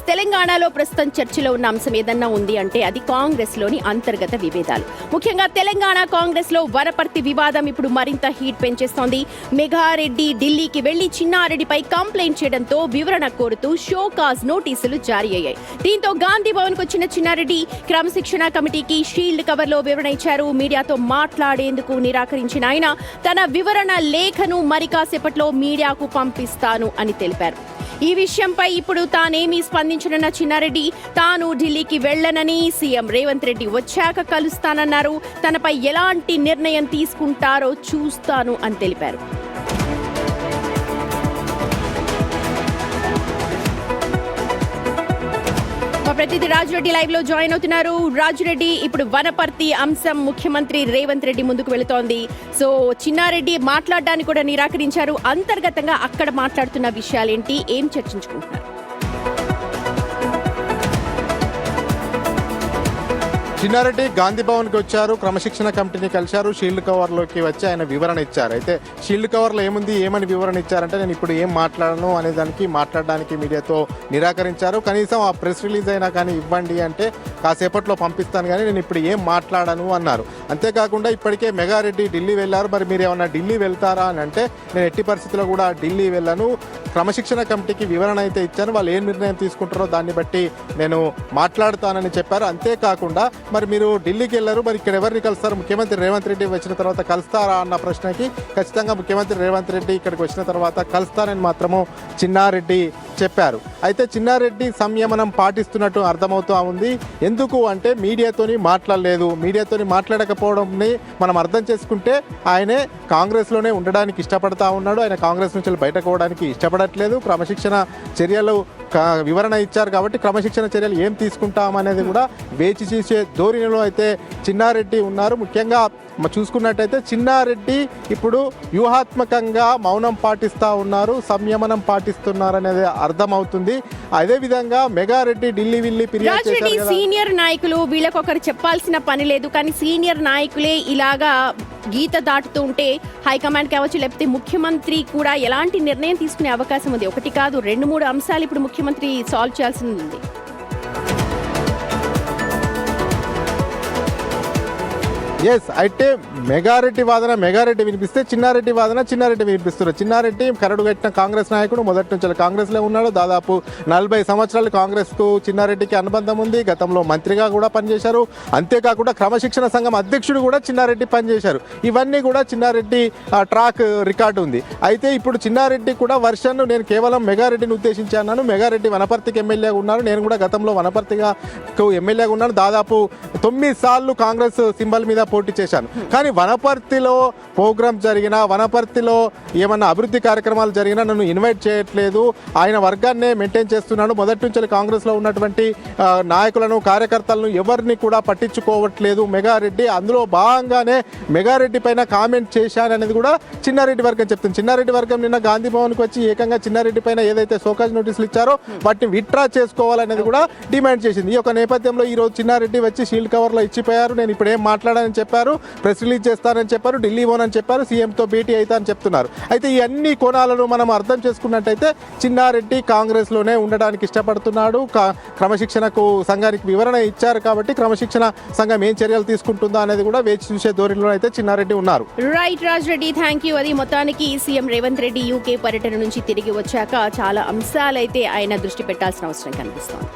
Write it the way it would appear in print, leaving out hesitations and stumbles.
తెలంగాణలో ప్రస్తుతం చర్చలో ఉన్న అంశం ఏదన్నా ఉంది అంటే అది కాంగ్రెస్ లోని అంతర్గత విభేదాలు. ముఖ్యంగా తెలంగాణ కాంగ్రెస్ లో వనపర్తి వివాదం ఇప్పుడు మరింత హీట్ పెంచేస్తోంది. మెగారెడ్డి ఢిల్లీకి వెళ్లి చిన్నారెడ్డిపై కంప్లైంట్ చేయడంతో వివరణ కోరుతూ షోకాజ్ నోటీసులు జారీ అయ్యాయి. దీంతో గాంధీ భవన్ కు వచ్చిన చిన్నారెడ్డి క్రమశిక్షణ కమిటీకి షీల్డ్ కవర్ లో వివరణ ఇచ్చారు. మీడియాతో మాట్లాడేందుకు నిరాకరించిన ఆయన తన వివరణ లేఖను మరి కాసేపట్లో మీడియాకు పంపిస్తాను అని తెలిపారు. ఈ విషయంపై ఇప్పుడు తానేమీ స్పందించనున్న చిన్నారెడ్డి తాను ఢిల్లీకి వెళ్లనని, సీఎం రేవంత్ రెడ్డి వచ్చాక కలుస్తానన్నారు. తనపై ఎలాంటి నిర్ణయం తీసుకుంటారో చూస్తాను అని తెలిపారు. ప్రతినిధి రాజురెడ్డి లైవ్ లో జాయిన్ అవుతున్నారు. రాజురెడ్డి, ఇప్పుడు వనపర్తి అంశం ముఖ్యమంత్రి రేవంత్ రెడ్డి ముందుకు వెళుతోంది. సో చిన్నారెడ్డి మాట్లాడడానికి కూడా నిరాకరించారు. అంతర్గతంగా అక్కడ మాట్లాడుతున్న విషయాలేంటి, ఏం చర్చించుకుంటున్నారు? చిన్నారెడ్డి గాంధీ భవన్కి వచ్చారు, క్రమశిక్షణ కమిటీని కలిశారు, షీల్డ్ కవర్లోకి వచ్చి ఆయన వివరణ ఇచ్చారు. అయితే షీల్డ్ కవర్లో ఏముంది, ఏమని వివరణ ఇచ్చారంటే నేను ఇప్పుడు ఏం మాట్లాడను అనే దానికి మాట్లాడడానికి మీడియాతో నిరాకరించారు. కనీసం ఆ ప్రెస్ రిలీజ్ అయినా కానీ ఇవ్వండి అంటే కాసేపట్లో పంపిస్తాను కానీ నేను ఇప్పుడు ఏం మాట్లాడను అన్నారు. అంతేకాకుండా ఇప్పటికే మెగారెడ్డి ఢిల్లీ వెళ్ళారు, మరి మీరు ఏమన్నా ఢిల్లీ వెళ్తారా అని అంటే నేను ఎట్టి పరిస్థితుల్లో కూడా ఢిల్లీ వెళ్ళను, క్రమశిక్షణ కమిటీకి వివరణ అయితే ఇచ్చాను, వాళ్ళు ఏం నిర్ణయం తీసుకుంటారో దాన్ని బట్టి నేను మాట్లాడుతానని చెప్పారు. అంతేకాకుండా మరి మీరు ఢిల్లీకి వెళ్ళారు, మరి ఇక్కడ ఎవరిని కలుస్తారు, ముఖ్యమంత్రి రేవంత్ రెడ్డి వచ్చిన తర్వాత కలుస్తారా అన్న ప్రశ్నకి ఖచ్చితంగా ముఖ్యమంత్రి రేవంత్ రెడ్డి ఇక్కడికి వచ్చిన తర్వాత కలుస్తానని మాత్రము చిన్నారెడ్డి చెప్పారు. అయితే చిన్నారెడ్డి సంయమనం పాటిస్తున్నట్టు అర్థమవుతూ ఉంది. ఎందుకు అంటే మీడియాతోని మాట్లాడలేదు, మీడియాతోని మాట్లాడకపోవడంని మనం అర్థం చేసుకుంటే ఆయనే కాంగ్రెస్లోనే ఉండడానికి ఇష్టపడతా ఉన్నాడు, ఆయన కాంగ్రెస్ నుంచి బయటకు పోవడానికి ఇష్టపడట్లేదు. క్రమశిక్షణ చర్యలు వివరణ ఇచ్చారు కాబట్టి క్రమశిక్షణ చర్యలు ఏం తీసుకుంటామనేది కూడా వేచి చూసే ధోరణిలో అయితే చిన్నారెడ్డి ఉన్నారు. ముఖ్యంగా చూసుకున్నట్టయితే చిన్నారెడ్డి ఇప్పుడు వ్యూహాత్మకంగా మౌనం పాటిస్తూ ఉన్నారు, సంయమనం పాటిస్తున్నారు అనేది అర్థమవుతుంది. అదేవిధంగా మెగారెడ్డి ఢిల్లీ వెళ్ళి ఫిర్యాదు చేశారు. సీనియర్ నాయకులు వీళ్ళకొకరు చెప్పాల్సిన పని లేదు, కానీ సీనియర్ నాయకులే ఇలాగా గీత దాటుతూ ఉంటే హైకమాండ్ కావచ్చు లేకపోతే ముఖ్యమంత్రి కూడా ఎలాంటి నిర్ణయం తీసుకునే అవకాశం ఉంది? ఒకటి కాదు, 2-3 అంశాలు ఇప్పుడు ముఖ్యమంత్రి సాల్వ్ చేయాల్సి ఉంది. అయితే మెగారెడ్డి వాదన మెగారెడ్డి వినిపిస్తే చిన్నారెడ్డి వాదన చిన్నారెడ్డి వినిపిస్తున్నారు. చిన్నారెడ్డి కరడు కట్టిన కాంగ్రెస్ నాయకుడు, మొదటి నుంచి కాంగ్రెస్లో ఉన్నాడు. దాదాపు 40 సంవత్సరాలు కాంగ్రెస్కు చిన్నారెడ్డికి అనుబంధం ఉంది. గతంలో మంత్రిగా కూడా పనిచేశారు. అంతేకాకుండా క్రమశిక్షణ సంఘం అధ్యక్షుడు కూడా చిన్నారెడ్డి పనిచేశారు. ఇవన్నీ కూడా చిన్నారెడ్డి ట్రాక్ రికార్డు ఉంది. అయితే ఇప్పుడు చిన్నారెడ్డి కూడా వర్షన్ నేను కేవలం మెగారెడ్డిని ఉద్దేశించి అన్నాను. మెగారెడ్డి వనపర్తికి ఎమ్మెల్యేగా ఉన్నారు, నేను కూడా గతంలో వనపర్తిగా ఎమ్మెల్యేగా ఉన్నాను. దాదాపు 9 సార్లు కాంగ్రెస్ సింబల్ మీద పోటీ చేశాను. కానీ వనపర్తిలో ప్రోగ్రామ్స్ జరిగినా, వనపర్తిలో ఏమన్నా అభివృద్ధి కార్యక్రమాలు జరిగినా నన్ను ఇన్వైట్ చేయట్లేదు. ఆయన వర్గాన్నే మెయింటైన్ చేస్తున్నాడు. మొదటి నుంచి కాంగ్రెస్లో ఉన్నటువంటి నాయకులను, కార్యకర్తలను ఎవరిని కూడా పట్టించుకోవట్లేదు మెగారెడ్డి. అందులో భాగంగానే మెగారెడ్డి పైన కామెంట్ చేశాననేది కూడా చిన్నారెడ్డి వర్గం చెప్తుంది. చిన్నారెడ్డి వర్గం నిన్న గాంధీ భవన్కి వచ్చి ఏకంగా చిన్నారెడ్డి పైన ఏదైతే షోకాజ్ నోటీసులు ఇచ్చారో వాటిని విత్డ్రా చేసుకోవాలనేది కూడా డిమాండ్ చేసింది. ఈ యొక్క నేపథ్యంలో ఈరోజు చిన్నారెడ్డి వచ్చి షీల్డ్ కవర్లో ఇచ్చిపోయారు. నేను ఇప్పుడు ఏం మాట్లాడాలని చెప్పారు, ప్రెస్ రిలీజ్ చేస్తానని చెప్పారు, ఢిల్లీ పోనని చెప్పారు, సీఎంతో భేటీ అవుతా అని చెప్తున్నారు. అయితే ఈ అన్ని కోణాలను మనం అర్థం చేసుకున్నట్టయితే చిన్నారెడ్డి కాంగ్రెస్లోనే ఉండడానికి ఇష్టపడుతున్నాడు. క్రమశిక్షణకు సంఘానికి వివరణ ఇచ్చారు కాబట్టి క్రమశిక్షణ సంఘం ఏం చర్యలు తీసుకుంటుందో అనేది కూడా వేచి చూసే ధోరణిలో అయితే చిన్నారెడ్డి ఉన్నారు. Right Raja Reddy, thank you. అది మొత్తానికి సీఎం రేవంత్ రెడ్డి యూకే పర్యటన నుంచి తిరిగి వచ్చాక చాలా అంశాలైతే ఆయన దృష్టి పెట్టాల్సిన అవసరం కనిపిస్తోంది.